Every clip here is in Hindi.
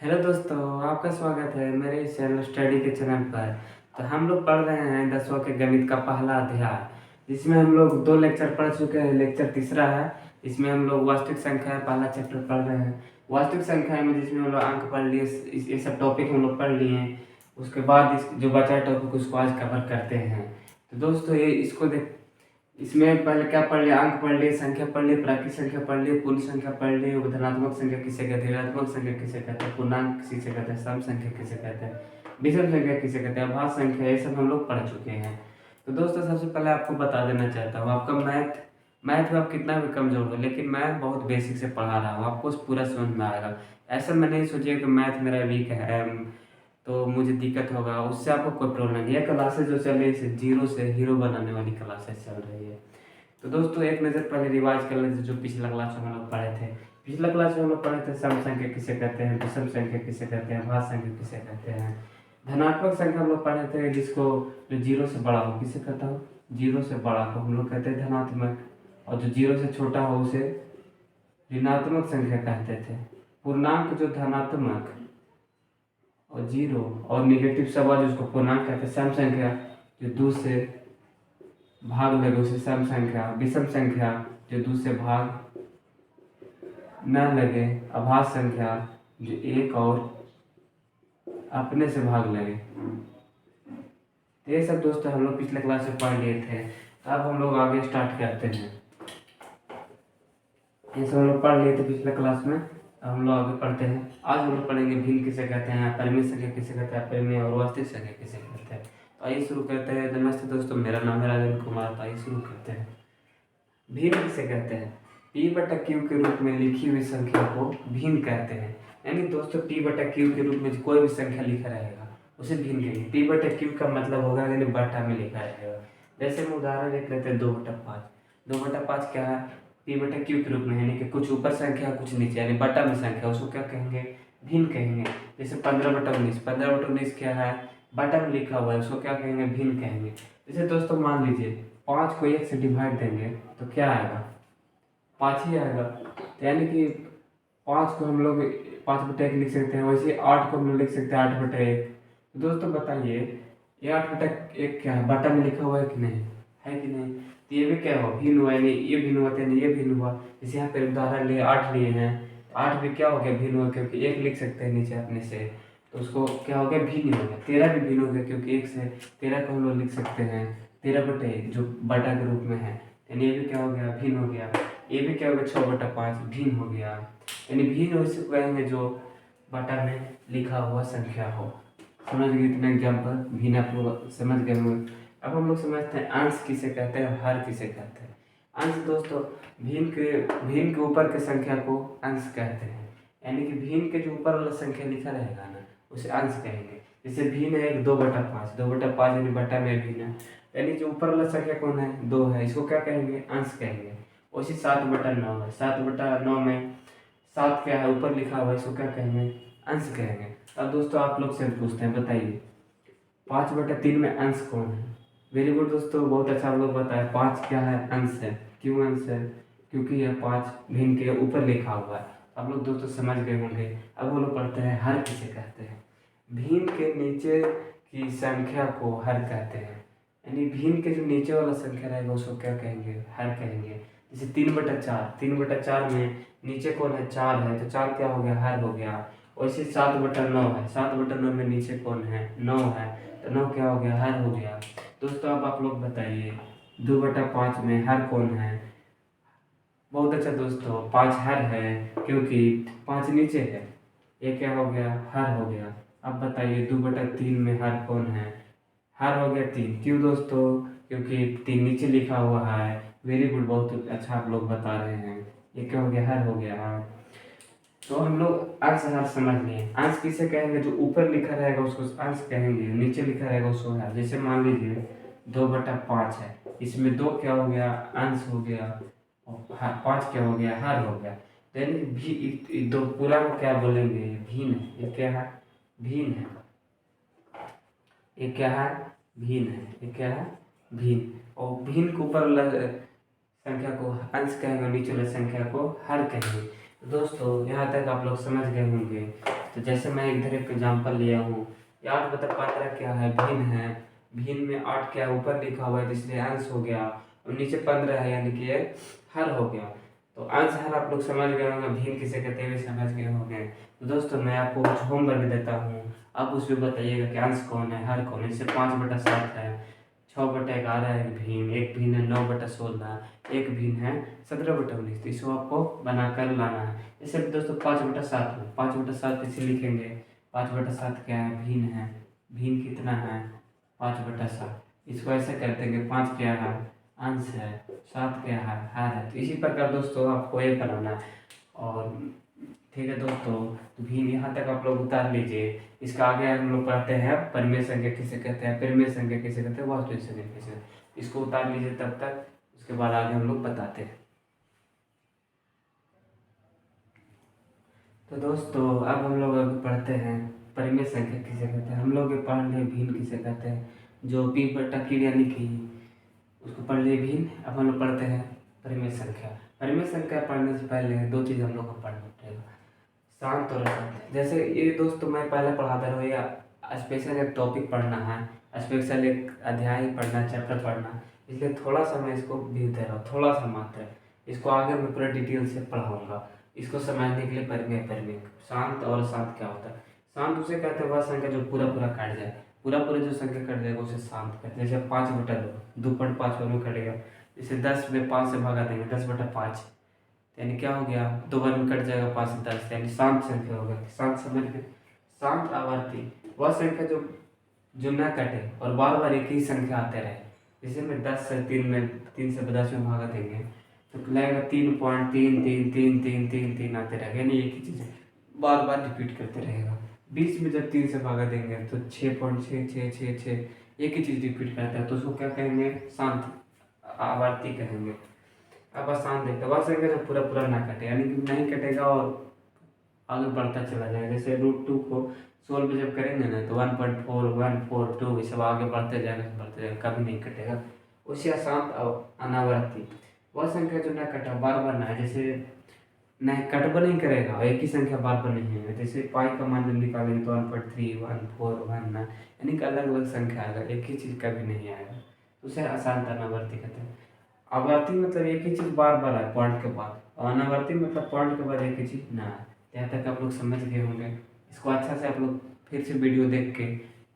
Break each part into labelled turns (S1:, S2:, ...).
S1: हेलो दोस्तों, आपका स्वागत है मेरे इस चैनल स्टडी के चैनल पर। तो हम लोग पढ़ रहे हैं 10वीं के गणित का पहला अध्याय, जिसमें हम लोग 2 लेक्चर पढ़ चुके हैं। लेक्चर तीसरा है, इसमें हम लोग वास्तविक संख्या पहला चैप्टर पढ़ रहे हैं। वास्तविक संख्या में जिसमें हम लोग अंक पढ़ लिए, ये सब टॉपिक हम लोग पढ़ लिए हैं। उसके बाद जो बचा टॉपिक उसको आज कवर करते हैं। तो दोस्तों ये इसको देख, इसमें पहले क्या पढ़ लिया, अंक पढ़ लिए, संख्या पढ़ लिए, प्राकृत संख्या पढ़ लिए, पूर्ण संख्या पढ़ लिए, धनात्मक संख्या किसे कहते हैं, ऋणात्मक संख्या किसे कहते हैं, पूर्णांक किसे कहते हैं, सम संख्या किसे कहते हैं, विषम संख्या किसे कहते हैं, अभाज्य संख्या, ये सब हम लोग पढ़ चुके हैं। तो दोस्तों सबसे पहले आपको बता देना चाहता हूँ, आपका मैथ में आप कितना भी कमजोर हो, लेकिन मैं बहुत बेसिक से पढ़ा रहा हूँ, आपको पूरा समझ में आएगा। ऐसा मैं नहीं सोचिए कि मैथ मेरा वीक है तो मुझे दिक्कत होगा, उससे आपको कोई प्रॉब्लम नहीं है। क्लासेस जो चल रही है जीरो से हीरो बनाने वाली क्लासेस चल रही है। तो दोस्तों एक नज़र पहले रिवाइज कर लेते जो पिछला क्लास में हम लोग पढ़े थे। पिछला क्लास में हम लोग पढ़े थे सम संख्या किसे कहते हैं, विषम संख्या किसे कहते हैं, भाज्य संख्या किसे कहते हैं। धनात्मक संख्या हम लोग पढ़े थे जिसको जो जीरो से बड़ा हो किसे कहता हो, जीरो से बड़ा को हम लोग कहते हैं धनात्मक, और जो जीरो से छोटा हो उसे ऋणात्मक संख्या कहते थे। पूर्णांक जो धनात्मक और जीरो और निगेटिव सब उसको पूर्णांक कहते हैं। सम संख्या जो 2 से भाग लगे उसे सम संख्या। विषम संख्या जो 2 से भाग न लगे, अभाज्य संख्या जो 1 और अपने से भाग लगे। तो ये सब दोस्तों हम लोग पिछले क्लास में पढ़ लिए थे। अब हम लोग आगे स्टार्ट करते हैं। ये सब हम लोग पढ़ लिए थे पिछले क्लास में, अब हम लोग आगे पढ़ते हैं। आज हम लोग पढ़ेंगे भिन्न किसे कहते हैं, परिमेय संख्या किसे कहते हैं, परिमेय और वास्तविक संख्या किसे कहते हैं। तो आइए शुरू करते हैं। नमस्ते दोस्तों, मेरा नाम है राजेंद्र कुमार। तो आइए शुरू करते हैं। भिन्न किसे कहते हैं, P/Q के रूप में लिखी हुई संख्या को भिन्न कहते हैं। यानी दोस्तों P/Q के रूप में कोई भी संख्या लिखा रहेगा उसे भिन्न कहेंगे। P/Q का मतलब होगा यानी बटा में लिखा रहेगा। जैसे हम उदाहरण देख लेते हैं 2/5। 2/5 क्या है, P/Q के रूप में, यानी कि कुछ ऊपर संख्या कुछ नीचे, यानी बटा में संख्या, उसको क्या कहेंगे, भिन्न कहेंगे। जैसे 15/19, 15/19 क्या है, बटा में लिखा हुआ है, उसको क्या कहेंगे, भिन्न कहेंगे। जैसे दोस्तों मान लीजिए 5 को 1 से डिवाइड देंगे तो क्या आएगा, 5 ही आएगा। तो यानी कि 5 को हम लोग 5/1 लिख सकते हैं, वैसे 8 को हम लोग लिख सकते हैं 8/1। तो दोस्तों बताइए ये 8/1 क्या है, बटा में लिखा हुआ है कि नहीं, है कि नहीं। तो ये भी क्या हुआ, भिन्न हुआ, यानी ये भिन्न हुआ यानी ये भिन्न हुआ। जैसे यहाँ पे उदाहरण लिए 8 लिए हैं, तो 8 भी क्या हो गया, भिन्न हुआ, क्योंकि 1 लिख सकते हैं नीचे अपने से, तो उसको क्या हो गया, भिन्न हो गया। 13 भी भिन्न हो गया, क्योंकि 1 से 13 को हम लोग लिख सकते हैं 13/1 जो बटा के रूप में है, यानी ये भी क्या हो गया, भिन्न हो गया। ये भी क्या हो गया, 6/5 भिन्न हो गया। यानी भिन्न उसे कहेंगे जो बटा में लिखा हुआ संख्या हो। समझ गए इतना एग्जाम्पल, भिन्न आप लोग समझ गए होंगे। अब हम लोग समझते हैं अंश किसे कहते हैं, हर किसे कहते हैं। अंश दोस्तों भिन्न के ऊपर के संख्या को अंश कहते हैं, यानी कि भिन्न के जो ऊपर वाला संख्या लिखा रहेगा ना उसे अंश कहेंगे। जैसे भिन्न है 2/5, 2/5 यानी बटा में भिन्न है, यानी जो ऊपर वाला संख्या कौन है, 2 है, इसको क्या कहेंगे, अंश कहेंगे। वैसे 7/9 है, 7/9 में 7 क्या है, ऊपर लिखा हुआ है, इसको क्या कहेंगे, अंश कहेंगे। अब दोस्तों आप लोग से पूछते हैं, बताइए 5/3 में अंश कौन है। वेरी गुड दोस्तों, बहुत अच्छा आप लोग बताए। 5 क्या है, अंश है। क्यों अंश है, क्योंकि यह 5 भिन्न के ऊपर लिखा हुआ है। आप लोग दोस्तों समझ गए होंगे। अब वो लोग पढ़ते हैं हर किसे कहते हैं। भिन्न के नीचे की संख्या को हर कहते हैं, यानी भिन्न के जो नीचे वाला संख्या रहेगा उसको क्या कहेंगे, हर कहेंगे। जैसे 3/4, 3/4 में नीचे कौन है, 4 है, तो 4 क्या हो गया, हर हो गया। वैसे 7/9 है, 7/9 में नीचे कौन है, 9 है, तो 9 क्या हो गया, हर हो गया। दोस्तों अब आप लोग बताइए 2/5 में हर कौन है। बहुत अच्छा दोस्तों, 5 हर है, क्योंकि 5 नीचे है, ये क्या हो गया, हर हो गया। अब बताइए 2/3 में हर कौन है, हर हो गया 3। क्यों दोस्तों, क्योंकि 3 नीचे लिखा हुआ है। वेरी गुड, बहुत अच्छा आप लोग बता रहे हैं। ये क्या हो गया, हर हो गया। तो हम लोग अंश हर समझ लिए। अंश किसे कहेंगे, जो ऊपर लिखा रहेगा उसको अंश कहेंगे, नीचे लिखा रहेगा उसको हर। जैसे मान लीजिए 2/5 है, इसमें 2 क्या हो गया, अंश हो गया, और 5 क्या हो गया, हर हो गया। यानी भी दो पूरा को क्या बोलेंगे, भिन्न है। ये क्या है, भिन्न है। ये क्या है, भिन्न है। ये क्या है, भिन्न। और भिन्न के ऊपर वाला संख्या को अंश कहेंगे, नीचे वाला संख्या को हर कहेंगे। दोस्तों यहाँ तक आप लोग समझ गए होंगे। तो जैसे मैं इधर एक एग्जाम्पल लिया हूँ, ये 8/15 क्या है, भिन्न है। भिन्न में 8 क्या है, ऊपर लिखा हुआ है, तो इसलिए अंश हो गया, और नीचे 15 है, यानी कि ये हर हो गया। तो अंश हर आप लोग समझ गए होंगे, भिन्न किसे कहते हैं भी समझ गए होंगे। तो दोस्तों मैं आपको कुछ होमवर्क देता हूँ, आप उसमें बताइएगा कि अंश कौन है, हर कौन है। जैसे 5/7 है, 6/11 है एक भिन्न है, 9/16 एक भिन्न है, 17/19। तो इसको आपको बनाकर लाना है। जैसे दोस्तों 5/7 में 5/7 कैसे लिखेंगे, 5/7 क्या है, भिन्न है। भिन्न कितना है, 5/7। इसको ऐसे कर देंगे, 5 क्या है, अंश है, 7 क्या है, हर है। तो इसी प्रकार दोस्तों आपको ये बनाना है। और ठीक है दोस्तों, तो भिन्न यहाँ तक आप लोग उतार लीजिए। इसका आगे हम लोग पढ़ते हैं परिमेय संख्या किसे कहते हैं, परिमेय संख्या किसे कहते हैं, वास्तविक संख्या किसे कहते हैं। इसको उतार लीजिए तब तक, उसके बाद आगे हम लोग बताते हैं। तो दोस्तों अब हम लोग अभी पढ़ते हैं परिमेय संख्या किसे कहते हैं। हम लोग ये पढ़ लिए भिन्न किसे कहते हैं, जो p/q यानी कि उसको पढ़ लिए भिन्न। अब हम लोग पढ़ते हैं परिमेय संख्या। परिमेय संख्या पढ़ने से पहले दो चीज़ हम लोग को पढ़ना पड़ेगा, शांत और अशांत। जैसे ये दोस्तों मैं पहले पढ़ाता रहा, या स्पेशल एक टॉपिक पढ़ना है, स्पेशल एक अध्याय पढ़ना, चैप्टर पढ़ना, इसलिए थोड़ा सा मैं इसको भी दे रहा हूँ, थोड़ा सा मात्र। इसको आगे मैं पूरा डिटेल से पढ़ाऊँगा। इसको समझने के लिए परिमेय परिमेय शांत और अशांत क्या होता है। शांत उसे कहते हैं वह संख्या जो पूरा पूरा कट जाए, पूरा पूरा जो संख्या कट जाएगा उसे शांत कहते हैं। जैसे 5/2 2.5 में कटेगा। जैसे 10 में 5 से भगा देंगे, 10/5, यानी क्या हो गया, 2 बार में कट जाएगा, 5 से 10, यानी शांत संख्या हो गया। शांत समझ गए। शांत आवर्ती वह संख्या जो जो न कटे और बार बार एक ही संख्या आते रहे। जैसे मैं 10 से 3 में 3 से 10 में भागा देंगे तो लगेगा 3.3333333 आते रहेगा, यानी एक ही चीज़ बार बार रिपीट करते रहेगा। 20 में जब 3 से भागा देंगे तो 6.6666 एक ही चीज़ रिपीट करता है, तो उसको क्या कहेंगे, शांत आवर्ती कहेंगे। अब आसान देखते वह संख्या जो पूरा पूरा ना कटे, यानी कि नहीं कटेगा और आगे बढ़ता चला जाएगा। जैसे √2 को 16 पे जब करेंगे ना तो 1.4 142 ये सब आगे बढ़ते जाएगा, कभी नहीं कटेगा। उसी अशांत अनावर्ती वह संख्या जो ना कटा बार बार ना, जैसे नहीं कटवा नहीं करेगा, एक ही संख्या बार बार नहीं है। जैसे पाई का मान जब निकालेंगे तो 1.3 1.4 1 यानी कि अलग अलग संख्या आएगा, एक ही चीज़ कभी नहीं आएगा। उसे अशांत अनावर्ती कहते हैं। आवर्ती मतलब एक ही चीज़ बार बार है पॉइंट के बाद, और अनावर्ती मतलब पॉइंट के बाद एक ही चीज़ ना है। यहाँ तक आप लोग समझ गए होंगे। इसको अच्छा से आप लोग फिर से वीडियो देख के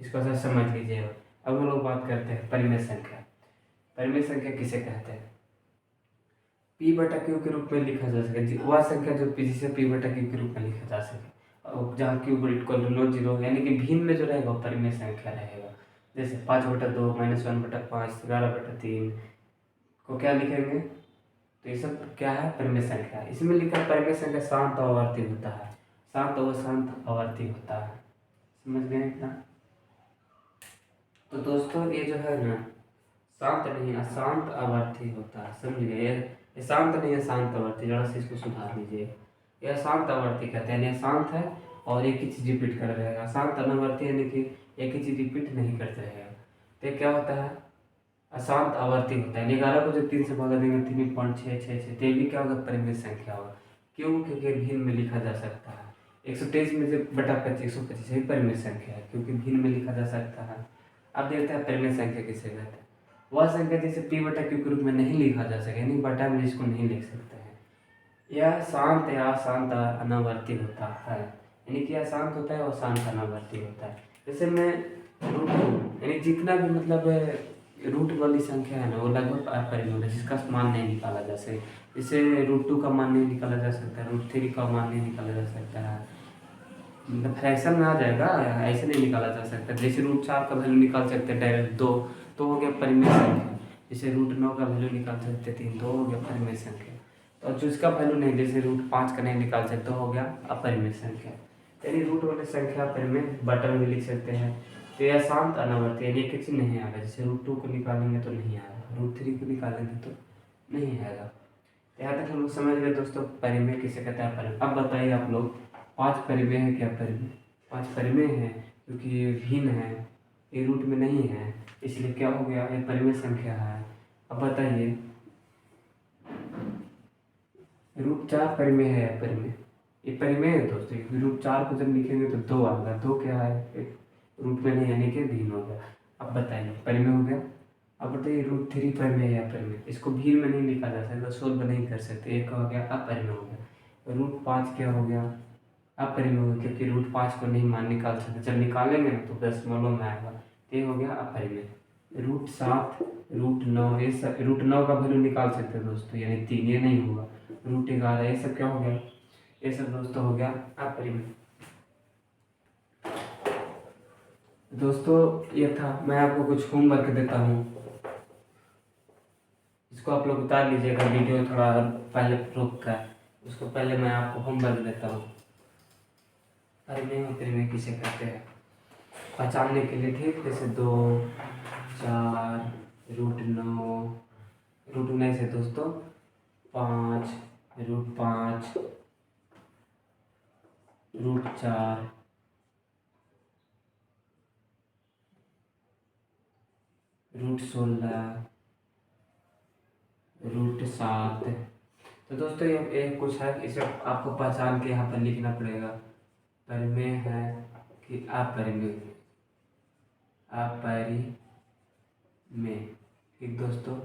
S1: इसको अच्छा समझ लीजिएगा। अब हम लोग बात करते हैं परिमेय संख्या। परिमेय संख्या किसे कहते हैं, p/q के रूप में लिखा जा सके, वह संख्या जो जिसे p/q के रूप में लिखा जा सके, और जहाँ q equal to no zero, यानी कि भिन्न में जो रहेगा वो परिमेय संख्या रहेगा। जैसे 5/2 -1/5 11/3 को क्या लिखेंगे, तो ये सब क्या है, परिमेय संख्या। इसमें लिखा परिमेय संख्या शांत आवर्ती होता है, शांत और शांत आवर्ती होता है। समझ गए इतना। तो दोस्तों ये जो है ना, शांत नहीं अशांत आवर्ती होता है, समझ गए। ये शांत नहीं है, शांत आवर्ती, जरा से इसको सुधार लीजिए। यह शांत आवर्ती कहते हैं, यानी शांत है और एक ही चीज़ रिपीट कर रहेगा। शांत अनावर्ती यानी कि एक ही चीज़ रिपीट नहीं करते रहेगा। तो क्या होता है, अशांत आवर्ती होता है। 11 को जब 3 से भागा देंगे 3.666, तो ये भी क्या होगा, परिमेय संख्या होगा। क्यों, क्योंकि भिन्न में लिखा जा सकता है। 123 में जब बटा 125 यही परिमेय संख्या है, क्योंकि भिन्न में लिखा जा सकता है। अब देखते हैं परिमेय संख्या किसे कहते हैं। वह संख्या जिसे p/q के रूप में नहीं लिखा जा सके, यानी बटा में इसको नहीं लिख सकते हैं। यह शांत या अशांत अनावर्ती होता है, यानी कि अशांत होता है और शांत अनावर्ती होता है। जैसे मैं यानी जितना भी मतलब रूट वाली संख्या है ना, वो लगभग अपरिमेय है, जिसका मान नहीं निकाला जा सके। जैसे √2 का मान नहीं निकाला जा सकता, √3 का मान नहीं निकाला जा सकता है, मतलब फ्रैक्शन में आ जाएगा, ऐसे नहीं निकाला जा सकता। जैसे √4 का वैल्यू निकाल सकते हैं डायरेक्ट 2, तो हो गया परिमेय संख्या। जैसे √9 का वैल्यू निकाल सकते 3, तो हो गया परिमेय संख्या। तो जो इसका वैल्यू नहीं, जैसे √5 का नहीं निकाल सकते, तो हो गया अपरिमेय संख्या। यानी रूट वाली संख्या परिमेय बटन में लिख सकते हैं। तो यह शांत अनावर्ती, यानी एक चीज़ नहीं आएगा। जैसे √2 को निकालेंगे तो नहीं आएगा, √3 को निकालेंगे तो नहीं आएगा। यहाँ तक हम लोग समझ गए दोस्तों, परिमेय किसे कहते हैं, परिमेय। अब बताइए आप लोग, 5 परिमेय है क्या, परिमेय 5 परिमेय है, क्योंकि ये भिन्न है, ये रूट में नहीं है, इसलिए क्या हो गया, ये परिमेय संख्या है। अब बताइए, √4 परिमेय है या परिमेय, ये परिमेय है दोस्तों। √4 को जब लिखेंगे तो 2 आएगा। 2 क्या है, रूट में नहीं यानी कि भिन्न हो गया। अब बताइए परिमेय हो गया। अब बताइए √3 परिमेय या अपरिमेय, इसको भिन्न में नहीं लिखा जा सकता, सोल्व नहीं कर सकते। एक हो गया अपरिमेय हो गया। √5 क्या हो गया, अपरिमेय हो गया, क्योंकि √5 को नहीं मान निकाल सकते। जब निकालेंगे ना तो दशमलव में आएगा, तो ये हो गया अपरिमेय। √7 √9 ये सब, √9 का वैल्यू निकाल सकते हैं दोस्तों, यानी 3, ये नहीं होगा। √11 ये सब क्या हो गया, ये सब दोस्तों हो गया अपरिमेय। दोस्तों ये था, मैं आपको कुछ होमवर्क देता हूँ, इसको आप लोग उतार लीजिएगा। वीडियो थोड़ा पहले रोक कर, उसको पहले मैं आपको होमवर्क देता हूँ। परिमेय अपरिमेय किसे कहते हैं पहचानने के लिए, ठीक। जैसे 2 4 √9 से दोस्तों 5 √5 √4 √16 √7। तो दोस्तों ये कुछ है, इसे आपको पहचान के यहाँ पर लिखना पड़ेगा। परिमेय है कि अपरिमेय, अपरिमेय, ठीक दोस्तों।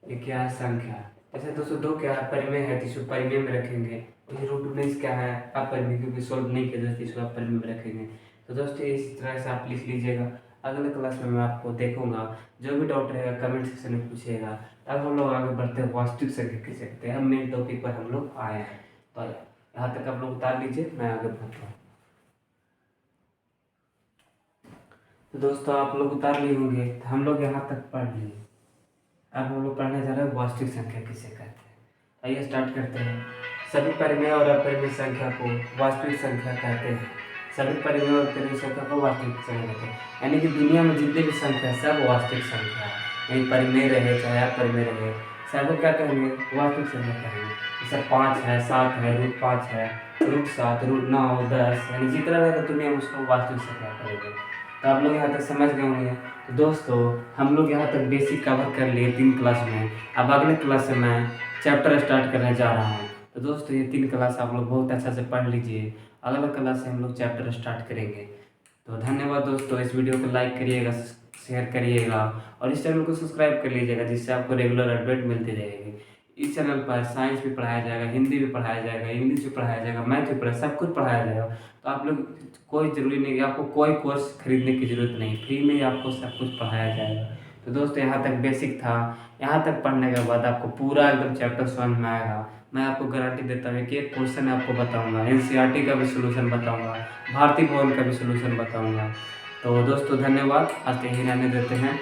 S1: ये क्या है, संख्या। जैसे दोस्तों 2 क्या है, परिमेय है, तो इसको परिमेय में रखेंगे। √19 क्या है, अपरिमेय, क्योंकि सोल्व नहीं किया जाता, इसको अपरिमेय में रखेंगे। तो दोस्तों इस तरह से आप लिख लीजिएगा। अगले क्लास में मैं आपको देखूंगा, जो भी डाउट रहेगा कमेंट सेक्शन में पूछिएगा। अब हम लोग आगे बढ़ते हैं, वास्तविक संख्या किसे कहते हैं। हम मेन टॉपिक पर हम लोग आए हैं, तो यहाँ तक आप लोग उतार लीजिए, मैं आगे बढ़ता हूँ। तो दोस्तों आप लोग उतार लिए होंगे, तो हम लोग यहाँ तक पढ़ लिए। अब हम लोग पढ़ने जा रहे हैं वास्तविक संख्या किसे कहते हैं। आइए स्टार्ट करते हैं। सभी परिमेय और अपरिमेय संख्या को वास्तविक संख्या कहते हैं। सभी परिमेय और अपरिमेय संख्या को वास्तविक संख्या कहते हैं, यानी कि दुनिया में जितनी भी संख्या सब वास्तविक संख्या है। यानी परिमेय रहे चाहे अपरिमेय रहे, सबको क्या कहेंगे, वास्तविक संख्या कहेंगे। जैसे 5 है, 7 है, √5 है, √7 √9 10, यानी जितना रहेगा दुनिया में उसको वास्तविक संख्या कहेंगे। तो आप लोग यहाँ तक समझ गए होंगे। तो दोस्तों हम लोग यहाँ तक बेसिक कवर कर लिए 3 क्लास में। अब अगले क्लास से मैं चैप्टर स्टार्ट करने जा रहा हूँ। तो दोस्तों ये 3 क्लास आप लोग बहुत अच्छा से पढ़ लीजिए। अगला क्लास से हम लोग चैप्टर स्टार्ट करेंगे। तो धन्यवाद दोस्तों। इस वीडियो को लाइक करिएगा, शेयर करिएगा और इस चैनल को सब्सक्राइब कर लीजिएगा, जिससे आपको रेगुलर अपडेट मिलती रहेगी। इस चैनल पर साइंस भी पढ़ाया जाएगा, हिंदी भी पढ़ाया जाएगा, इंग्लिश भी पढ़ाया जाएगा, मैथ भी पढ़ाया, सब कुछ पढ़ाया जाएगा। तो आप लोग कोई ज़रूरी नहीं कि आपको कोई कोर्स खरीदने की ज़रूरत नहीं, फ्री में ही आपको सब कुछ पढ़ाया जाएगा। तो दोस्तों यहाँ तक बेसिक था। यहाँ तक पढ़ने के बाद आपको पूरा एकदम चैप्टर समझ में आएगा। मैं आपको गारंटी देता हूँ कि एक क्वेश्चन आपको बताऊँगा, NCERT का भी सोल्यूशन बताऊँगा, भारतीय भवन का भी सोल्यूशन बताऊँगा। तो दोस्तों धन्यवाद, आज यहीं रहने देते हैं।